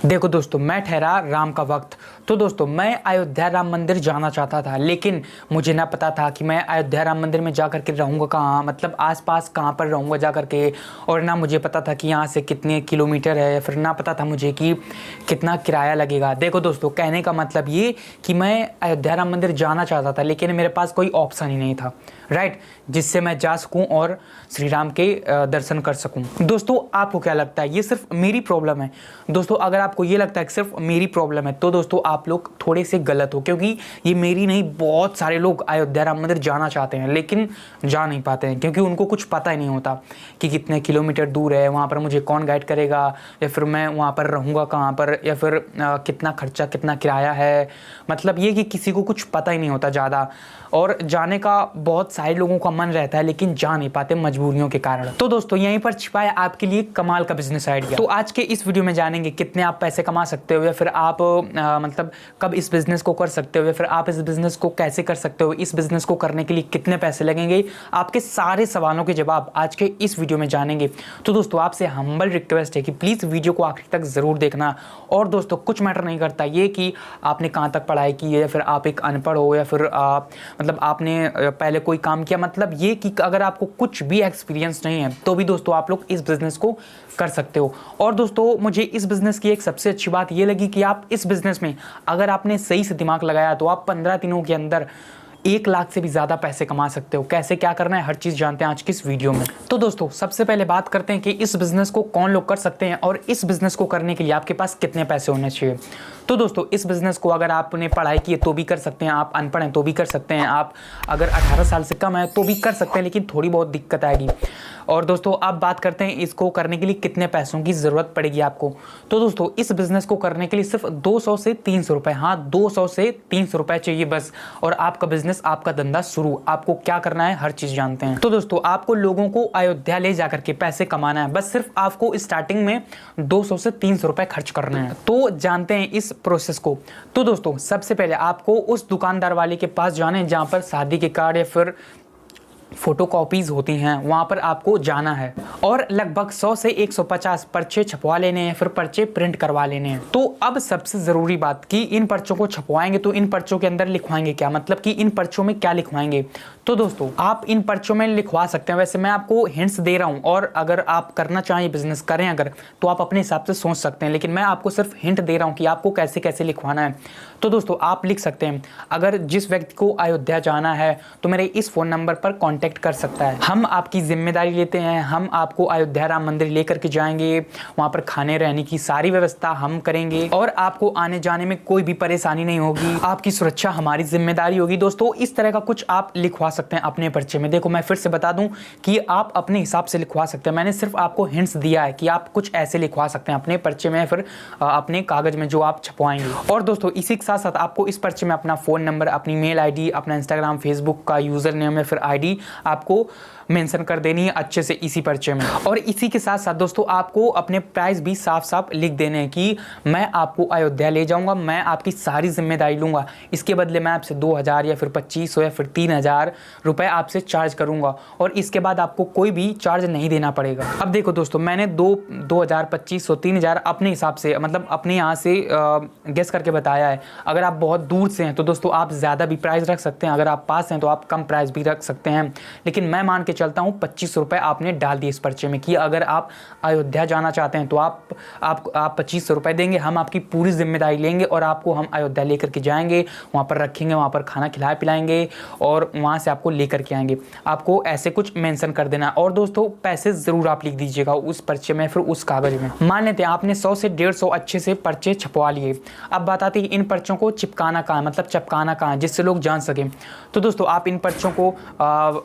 देखो दोस्तों, मैं ठहरा राम का वक्त। तो दोस्तों, मैं अयोध्या राम मंदिर जाना चाहता था, लेकिन मुझे ना पता था कि मैं अयोध्या राम मंदिर में जा करके रहूँगा कहाँ, मतलब आसपास कहाँ पर रहूँगा जा करके। और ना मुझे पता था कि यहाँ से कितने किलोमीटर है, फिर ना पता था मुझे कि कितना किराया लगेगा। देखो दोस्तों, कहने का मतलब ये कि मैं अयोध्या राम मंदिर जाना चाहता था, लेकिन मेरे पास कोई ऑप्शन ही नहीं था, राइट, जिससे मैं जा सकूँ और श्री राम के दर्शन कर सकूँ। दोस्तों, आपको क्या लगता है, ये सिर्फ मेरी प्रॉब्लम है? दोस्तों, अगर आपको ये लगता है कि सिर्फ मेरी प्रॉब्लम है, तो दोस्तों आप लोग थोड़े से गलत हो, क्योंकि ये मेरी नहीं, बहुत सारे लोग अयोध्या राम मंदिर जाना चाहते हैं लेकिन जा नहीं पाते हैं, क्योंकि उनको कुछ पता ही नहीं होता कि कितने किलोमीटर दूर है, वहाँ पर मुझे कौन गाइड करेगा, या फिर मैं वहाँ पर रहूँगा कहाँ पर, या फिर कितना खर्चा, कितना किराया है। मतलब ये कि किसी को कुछ पता ही नहीं होता ज़्यादा, और जाने का बहुत सारे लोगों का मन रहता है लेकिन जा नहीं पाते मजबूरियों के कारण। तो दोस्तों, यहीं पर छिपा है आपके लिए कमाल का बिजनेस आइडिया। तो आज के इस वीडियो में जानेंगे कितने आप पैसे कमा सकते हो, या फिर आप मतलब कब इस बिजनेस को कर सकते हो, या फिर आप इस बिजनेस को कैसे कर सकते हो, इस बिजनेस को करने के लिए कितने पैसे लगेंगे। आपके सारे सवालों के जवाब आज के इस वीडियो में जानेंगे। तो दोस्तों, आपसे हम्बल रिक्वेस्ट है कि प्लीज़ वीडियो को आखिर तक ज़रूर देखना। और दोस्तों, कुछ मैटर नहीं करता ये कि आपने कहाँ तक पढ़ाई की है, या फिर आप एक अनपढ़ हो, या फिर मतलब आपने पहले कोई काम किया। मतलब ये कि अगर आपको कुछ भी एक्सपीरियंस नहीं है तो भी दोस्तों आप लोग इस बिज़नेस को कर सकते हो। और दोस्तों, मुझे इस बिज़नेस की एक सबसे अच्छी बात ये लगी कि आप इस बिज़नेस में अगर आपने सही से दिमाग लगाया तो आप 15 दिनों के अंदर 1 लाख से भी ज़्यादा पैसे कमा सकते हो। कैसे, क्या करना है, हर चीज़ जानते हैं आज की इस वीडियो में। तो दोस्तों, सबसे पहले बात करते हैं कि इस बिज़नेस को कौन लोग कर सकते हैं, और इस बिज़नेस को करने के लिए आपके पास कितने पैसे होने चाहिए। तो दोस्तों, इस बिज़नेस को अगर आपने पढ़ाई की है तो भी कर सकते हैं, आप अनपढ़ हैं तो भी कर सकते हैं, आप अगर 18 साल से कम है तो भी कर सकते हैं, लेकिन थोड़ी बहुत दिक्कत आएगी। और दोस्तों, अब बात करते हैं इसको करने के लिए कितने पैसों की ज़रूरत पड़ेगी आपको। तो दोस्तों, इस बिज़नेस को करने के लिए सिर्फ 200 से 300 रुपये, हाँ 200 से 300 रुपये चाहिए बस, और आपका बिज़नेस, आपका धंधा शुरू। आपको क्या करना है, हर चीज़ जानते हैं। तो दोस्तों, आपको लोगों को अयोध्या ले जाकर के पैसे कमाना है, बस सिर्फ आपको स्टार्टिंग में 200 से 300 रुपये खर्च करने हैं। तो जानते हैं इस प्रोसेस को। तो दोस्तों, सबसे पहले आपको उस दुकानदार वाले के पास जाना है जहाँ पर शादी के कार्ड या फिर फोटो कॉपीज होती हैं, वहाँ पर आपको जाना है, और लगभग 100 से 150 पर्चे छपवा लेने हैं, फिर पर्चे प्रिंट करवा लेने हैं। तो अब सबसे ज़रूरी बात कि इन पर्चों को छपवाएंगे तो इन पर्चों के अंदर लिखवाएंगे क्या, मतलब कि इन पर्चों में क्या लिखवाएंगे। तो दोस्तों, आप इन पर्चों में लिखवा सकते हैं, वैसे मैं आपको हिंट्स दे रहा हूँ, और अगर आप करना चाहें, बिजनेस करें अगर, तो आप अपने हिसाब से सोच सकते हैं, लेकिन मैं आपको सिर्फ हिंट दे रहा हूँ कि आपको कैसे कैसे लिखवाना है। तो दोस्तों, आप लिख सकते हैं, अगर जिस व्यक्ति को अयोध्या जाना है तो मेरे इस फ़ोन नंबर पर कॉन्टैक्ट कर सकता है। हम आपकी जिम्मेदारी लेते हैं, हम आपको अयोध्या राम मंदिर लेकर के जाएंगे, वहाँ पर खाने रहने की सारी व्यवस्था हम करेंगे, और आपको आने जाने में कोई भी परेशानी नहीं होगी, आपकी सुरक्षा हमारी जिम्मेदारी होगी। दोस्तों, इस तरह का कुछ आप लिखवा सकते हैं अपने पर्चे में। देखो, मैं फिर से बता दूं कि आप अपने हिसाब से लिखवा सकते हैं, मैंने सिर्फ आपको हिंट्स दिया है कि आप कुछ ऐसे लिखवा सकते हैं अपने पर्चे में, फिर अपने कागज में जो आप छपवाएंगे। और दोस्तों, इसी के साथ साथ आपको इस पर्चे में अपना फ़ोन नंबर, अपनी मेल आईडी, अपना इंस्टाग्राम, फेसबुक का यूज़र नेम या फिर आईडी आपको मेंशन कर देनी है अच्छे से इसी पर्चे में। और इसी के साथ साथ दोस्तों, आपको अपने प्राइस भी साफ साफ लिख देने हैं कि मैं आपको अयोध्या ले जाऊंगा, मैं आपकी सारी जिम्मेदारी लूंगा, इसके बदले मैं आपसे 2000 या फिर 2500 या फिर 3000 रुपए आपसे चार्ज करूंगा, और इसके बाद आपको कोई भी चार्ज नहीं देना पड़ेगा। अब देखो दोस्तों, मैंने 2000, 2500, 3000 अपने हिसाब से, मतलब अपने यहाँ से गेस करके बताया है। अगर आप बहुत दूर से हैं तो दोस्तों आप ज़्यादा भी प्राइस रख सकते हैं, अगर आप पास हैं तो आप कम प्राइस भी रख सकते हैं, लेकिन मैं मान के चलता हूँ 2500 रुपये आपने डाल दिए इस पर्चे में कि अगर आप अयोध्या जाना चाहते हैं तो आप 2500 रुपये देंगे, हम आपकी पूरी जिम्मेदारी लेंगे, और आपको हम अयोध्या लेकर के जाएंगे, वहाँ पर रखेंगे, वहाँ पर खाना खिलाए पिलाएंगे, और वहाँ से आपको लेकर के आएंगे। आपको ऐसे कुछ मेंशन कर देना। और दोस्तों, पैसे ज़रूर आप लिख दीजिएगा उस पर्चे में, फिर उस कागज़ में। मान लेते हैं आपने 100 से 150 अच्छे से पर्चे छपवा लिए। अब बात आती है इन पर्चों को चिपकाना कहाँ, मतलब चिपकाना कहाँ, जिससे लोग जान सकें। तो दोस्तों, आप इन पर्चों को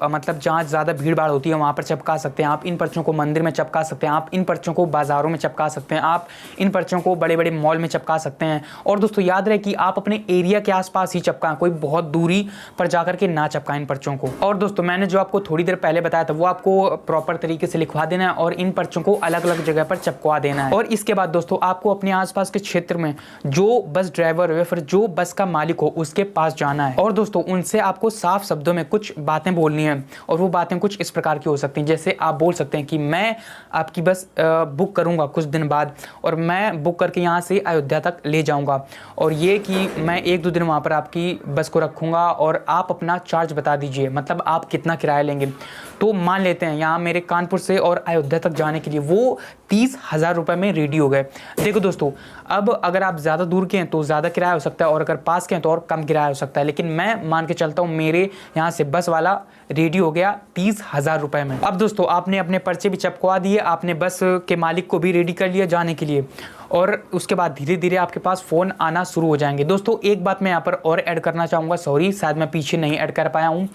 मतलब जहाँ ज़्यादा भीड़ भाड़ होती है वहाँ पर चिपका सकते हैं, आप इन पर्चों को मंदिर में चिपका सकते हैं, आप इन पर्चों को बाज़ारों में चिपका सकते हैं, आप इन पर्चों को बड़े बड़े मॉल में चिपका सकते हैं। और दोस्तों, याद रहे कि आप अपने एरिया के आसपास ही चिपकाएं, कोई बहुत दूरी पर जाकर के ना चिपकाएं इन पर्चों को। और दोस्तों, मैंने जो आपको थोड़ी देर पहले बताया था वो आपको प्रॉपर तरीके से लिखवा देना है, और इन पर्चों को अलग अलग जगह पर चिपकवा देना है। और इसके बाद दोस्तों, आपको अपने आसपास के क्षेत्र में जो बस ड्राइवर या फिर जो बस का मालिक हो उसके पास जाना है, और दोस्तों उनसे आपको साफ शब्दों में कुछ बातें बोलनी है, और वो बातें कुछ कुछ इस प्रकार की हो सकती हैं। जैसे आप बोल सकते हैं कि मैं आपकी बस बुक करूंगा कुछ दिन बाद और मैं बुक करके यहाँ से अयोध्या तक ले जाऊंगा, और ये कि मैं 1-2 दिन वहाँ पर आपकी बस को रखूंगा और आप अपना चार्ज बता दीजिए, मतलब आप कितना किराया लेंगे। तो मान लेते हैं यहाँ मेरे कानपुर से और अयोध्या तक जाने के लिए वो 30,000 रुपये में रेडी हो गए। देखो दोस्तों, अब अगर आप ज़्यादा दूर के हैं तो ज़्यादा किराया हो सकता है, और अगर पास के हैं तो और कम किराया हो सकता है, लेकिन मैं मान के चलता हूँ मेरे यहाँ से बस वाला रेडी हो गया 30,000 रुपये में। अब दोस्तों, आपने अपने पर्चे भी चपकवा दिए, आपने बस के मालिक को भी रेडी कर लिया जाने के लिए, और उसके बाद धीरे धीरे आपके पास फ़ोन आना शुरू हो जाएंगे। दोस्तों, एक बात मैं यहाँ पर और ऐड करना चाहूँगा, सॉरी शायद मैं पीछे नहीं ऐड कर पाया हूँ,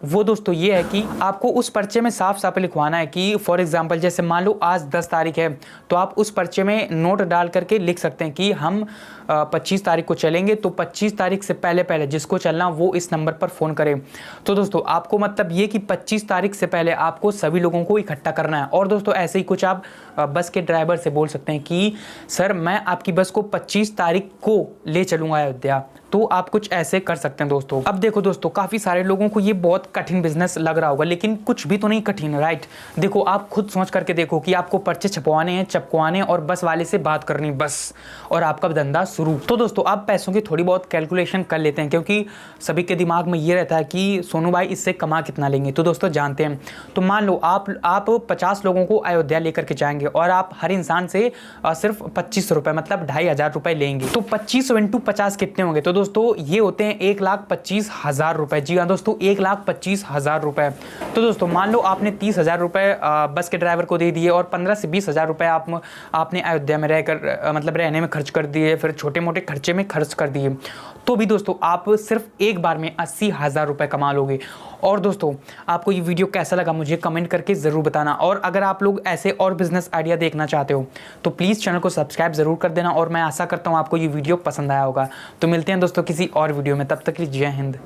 वो दोस्तों ये है कि आपको उस पर्चे में साफ साफ लिखवाना है कि फॉर एग्जांपल जैसे मान लो आज 10 तारीख है, तो आप उस पर्चे में नोट डाल करके लिख सकते हैं कि हम 25 तारीख को चलेंगे, तो 25 तारीख से पहले पहले जिसको चलना वो इस नंबर पर फ़ोन करें। तो दोस्तों, आपको मतलब ये कि 25 तारीख से पहले आपको सभी लोगों को इकट्ठा करना है। और दोस्तों, ऐसे ही कुछ आप बस के ड्राइवर से बोल सकते हैं कि सर मैं आपकी बस को 25 तारीख को ले चलूँगा अयोध्या, तो आप कुछ ऐसे कर सकते हैं दोस्तों। अब देखो दोस्तों, काफ़ी सारे लोगों को ये बहुत कठिन बिजनेस लग रहा होगा, लेकिन कुछ भी तो नहीं कठिन, राइट। देखो, आप खुद सोच करके देखो कि आपको पर्चे छपवाने हैं, चपकवाने और बस वाले से बात करनी बस, और आपका धंधा शुरू। तो दोस्तों, आप पैसों की थोड़ी बहुत कैलकुलेशन कर लेते हैं, क्योंकि सभी के दिमाग में ये रहता है कि सोनू भाई इससे कमा कितना लेंगे। तो दोस्तों जानते हैं, तो मान लो आप 50 लोगों को अयोध्या लेकर के जाएंगे और आप हर इंसान से सिर्फ 25 रुपये मतलब 2,500 रुपये लेंगे, तो 25 × 50 कितने होंगे? तो दोस्तों ये होते हैं 1,25,000 रुपये। जी हाँ दोस्तों, 1,25,000 रुपये। तो दोस्तों मान लो आपने 30,000 रुपये बस के ड्राइवर को दे दिए और 15 से 20,000 रुपये आपने अयोध्या में रहकर मतलब रहने में खर्च कर दिए, फिर छोटे मोटे खर्चे में खर्च कर दिए, तो भी दोस्तों आप सिर्फ एक बार में 80,000 रुपये कमा लोगे। और दोस्तों, आपको ये वीडियो कैसा लगा मुझे कमेंट करके ज़रूर बताना, और अगर आप लोग ऐसे और बिजनेस आइडिया देखना चाहते हो तो प्लीज़ चैनल को सब्सक्राइब ज़रूर कर देना, और मैं आशा करता हूँ आपको ये वीडियो पसंद आया होगा। तो मिलते हैं दोस्तों किसी और वीडियो में, तब तक के लिए जय हिंद।